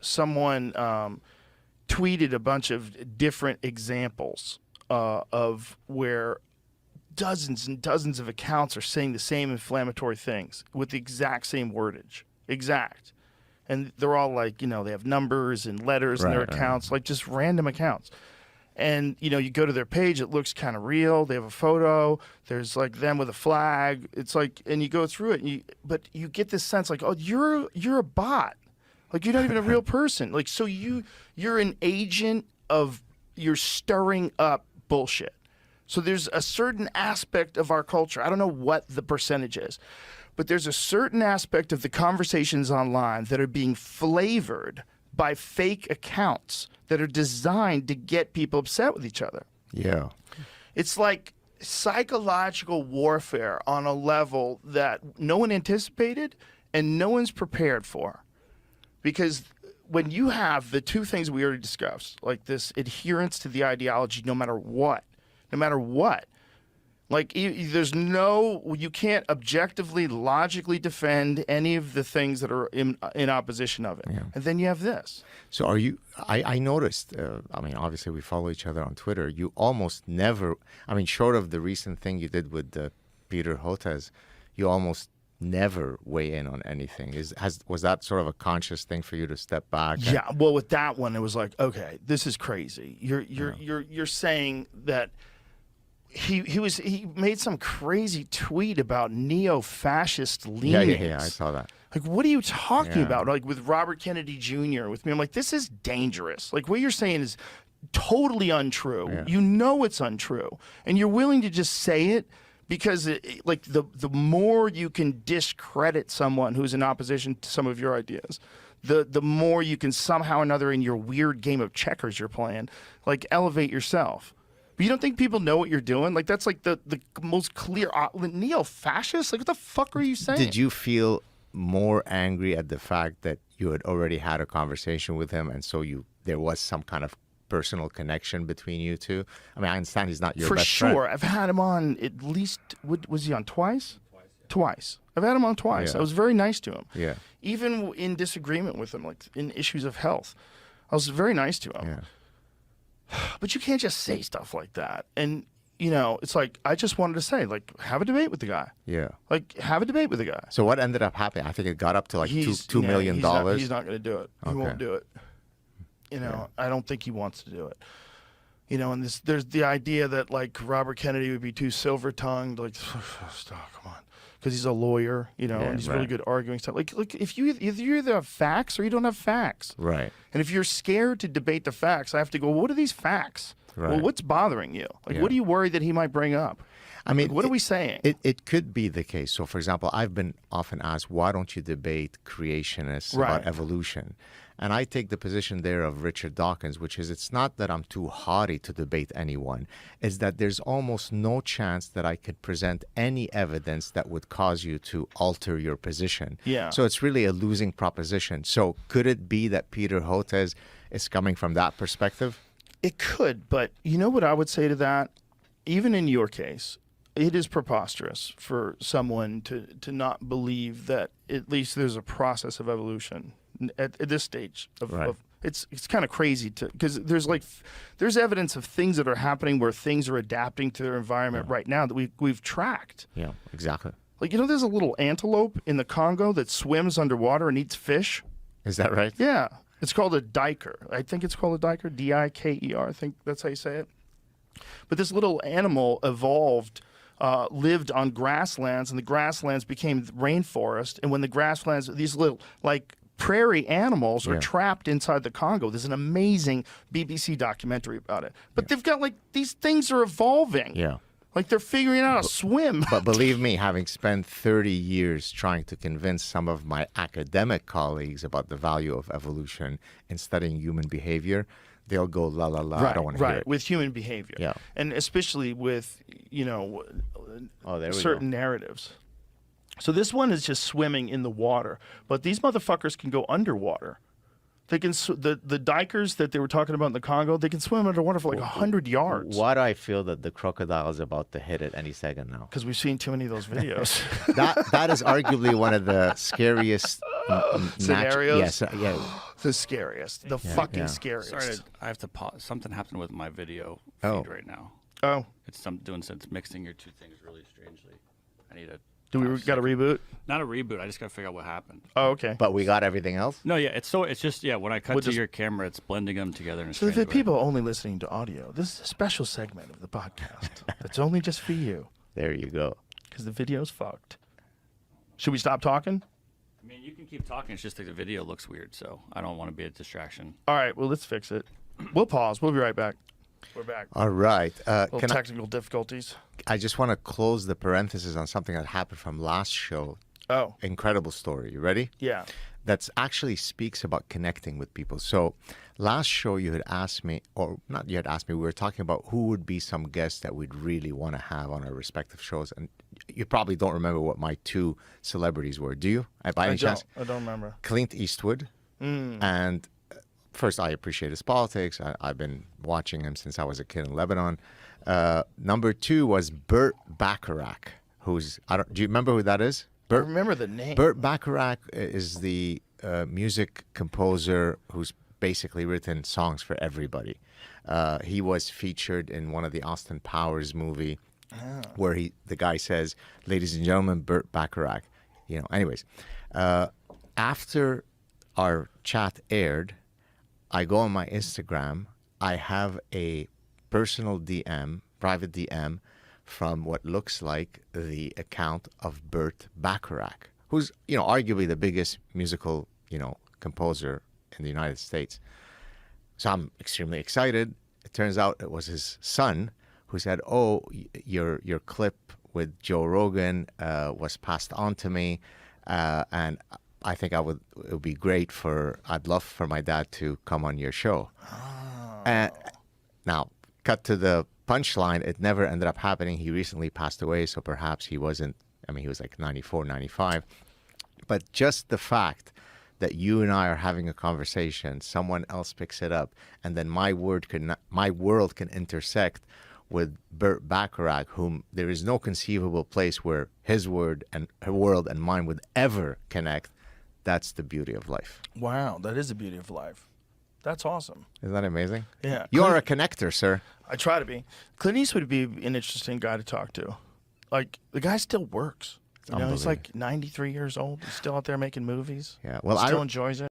Someone tweeted a bunch of different examples of where dozens and dozens of accounts are saying the same inflammatory things with the exact same wordage. Exact. And they're all like, they have numbers and letters in their accounts, like just random accounts. And, you go to their page, it looks kind of real. They have a photo. There's like them with a flag. It's like, and you go through it, but you get this sense like, oh, you're a bot. Like, you're not even a real person. Like, so you're an agent of, you're stirring up bullshit. So there's a certain aspect of our culture. I don't know what the percentage is, but there's a certain aspect of the conversations online that are being flavored by fake accounts that are designed to get people upset with each other. Yeah. It's like psychological warfare on a level that no one anticipated and no one's prepared for. Because when you have the two things we already discussed, like this adherence to the ideology no matter what, like you can't objectively, logically defend any of the things that are in opposition of it. Yeah. And then you have this. So I noticed, obviously we follow each other on Twitter. You almost never, short of the recent thing you did with Peter Hotez, you almost never weigh in on anything. Was that sort of a conscious thing for you to step back? Yeah. Well, with that one, it was like, okay, this is crazy. You're saying that he made some crazy tweet about neo-fascist leanings. Yeah, I saw that. Like, what are you talking about? Like, with Robert Kennedy Jr., with me, I'm like, this is dangerous. Like, what you're saying is totally untrue. Yeah. You know it's untrue. And you're willing to just say it because, the more you can discredit someone who's in opposition to some of your ideas, the more you can somehow or another in your weird game of checkers you're playing, like, elevate yourself. But you don't think people know what you're doing? Like, that's like the most clear neo-fascist? Like, what the fuck are you saying? Did you feel more angry at the fact that you had already had a conversation with him and so there was some kind of personal connection between you two? I understand he's not your best friend. For sure. I've had him on at least, was he on twice? Twice. I've had him on twice. I was very nice to him. Yeah. Even in disagreement with him, like in issues of health, I was very nice to him. Yeah. But you can't just say stuff like that. And, it's like, I just wanted to say, like, have a debate with the guy. Yeah. Like, have a debate with the guy. So what ended up happening? I think it got up to like $2 million. He's not going to do it. He won't do it. I don't think he wants to do it. And there's the idea that, like, Robert Kennedy would be too silver-tongued. Like, stop, come on. Because he's a lawyer, and he's really good arguing stuff. Like, if you either have facts or you don't have facts. Right. And if you're scared to debate the facts, I have to go, well, what are these facts? Right. Well, what's bothering you? Like, what are you worried that he might bring up? What are we saying? It could be the case. So, for example, I've been often asked, why don't you debate creationists about evolution? And I take the position there of Richard Dawkins, which is it's not that I'm too haughty to debate anyone. It's that there's almost no chance that I could present any evidence that would cause you to alter your position. Yeah. So it's really a losing proposition. So could it be that Peter Hotez is coming from that perspective? It could, but you know what I would say to that? Even in your case, it is preposterous for someone to not believe that at least there's a process of evolution at this stage of it's kind of crazy because there's evidence of things that are happening where things are adapting to their environment right now that we've tracked. Yeah, exactly. Like, there's a little antelope in the Congo that swims underwater and eats fish. Is that right? Yeah. It's called a diker. I think it's called a diker, D-I-K-E-R. I think that's how you say it. But this little animal evolved, lived on grasslands, and the grasslands became rainforest. And when the grasslands, these little, like, prairie animals are trapped inside the Congo. There's an amazing BBC documentary about it. But they've got, like, these things are evolving. Yeah. Like, they're figuring out how to swim. But believe me, having spent 30 years trying to convince some of my academic colleagues about the value of evolution in studying human behavior, they'll go, la, la, la, I don't want to hear it. With human behavior. Yeah. And especially with, certain narratives. So this one is just swimming in the water. But these motherfuckers can go underwater. They can the dikers that they were talking about in the Congo. They can swim underwater for like 100 yards. Why do I feel that the crocodile is about to hit it any second now? Because we've seen too many of those videos. That is arguably one of the scariest Scenarios. Yes, yeah. The scariest. The fucking scariest. Sorry, I have to pause. Something happened with my video Oh. feed right now. Oh, It's it's mixing your two things really strangely. I need a. do we got to reboot? Not a reboot. I just got to figure out what happened. Oh, okay. But we got everything else. No, yeah, it's just when I cut We'll to just- your camera, it's blending them together. In a So the strange way. people only listening to audio, this is a special segment of the podcast that's only just for you There you go. because the video's fucked. Should we stop talking? I mean, you can keep talking. It's just that the video looks weird, so I don't want to be a distraction. All right, well, let's fix it. We'll pause. We'll be right back. We're back. All right. Little technical difficulties. I just want to close the parenthesis on something that happened from last show. Oh, Incredible story. You ready? yeah. That's actually speaks about connecting with people. So last show you had asked me, or not you had asked me, we were talking about who would be some guests that we'd really want to have on our respective shows. And you probably don't remember what my two celebrities were, do you? By any chance? I don't remember. Clint Eastwood. And first, I appreciate his politics. I've been watching him since I was a kid in Lebanon. Number two was Burt Bacharach, who's, do you remember who that is? I remember the name. Burt Bacharach is the music composer who's basically written songs for everybody. He was featured in one of the Austin Powers movie where the guy says, "Ladies and gentlemen, Burt Bacharach." Anyways, after our chat aired, I go on my Instagram. I have a personal DM, private DM, from what looks like the account of Burt Bacharach, who's, arguably the biggest musical, composer in the United States. So I'm extremely excited. It turns out it was his son who said, "Oh, your clip with Joe Rogan was passed on to me, and I think it would be great I'd love for my dad to come on your show." Now, cut to the punchline, it never ended up happening. He recently passed away, so perhaps he wasn't, he was like 94, 95. But just the fact that you and I are having a conversation, someone else picks it up, and then my world can intersect with Burt Bacharach, whom there is no conceivable place where his word and her world and mine would ever connect. That's the beauty of life. Wow, that is the beauty of life. That's awesome. Isn't that amazing? Yeah. You are a connector, sir. I try to be. Clint Eastwood would be an interesting guy to talk to. Like, the guy still works. He's like 93 years old. He's still out there making movies. Yeah. Well, He still enjoys it.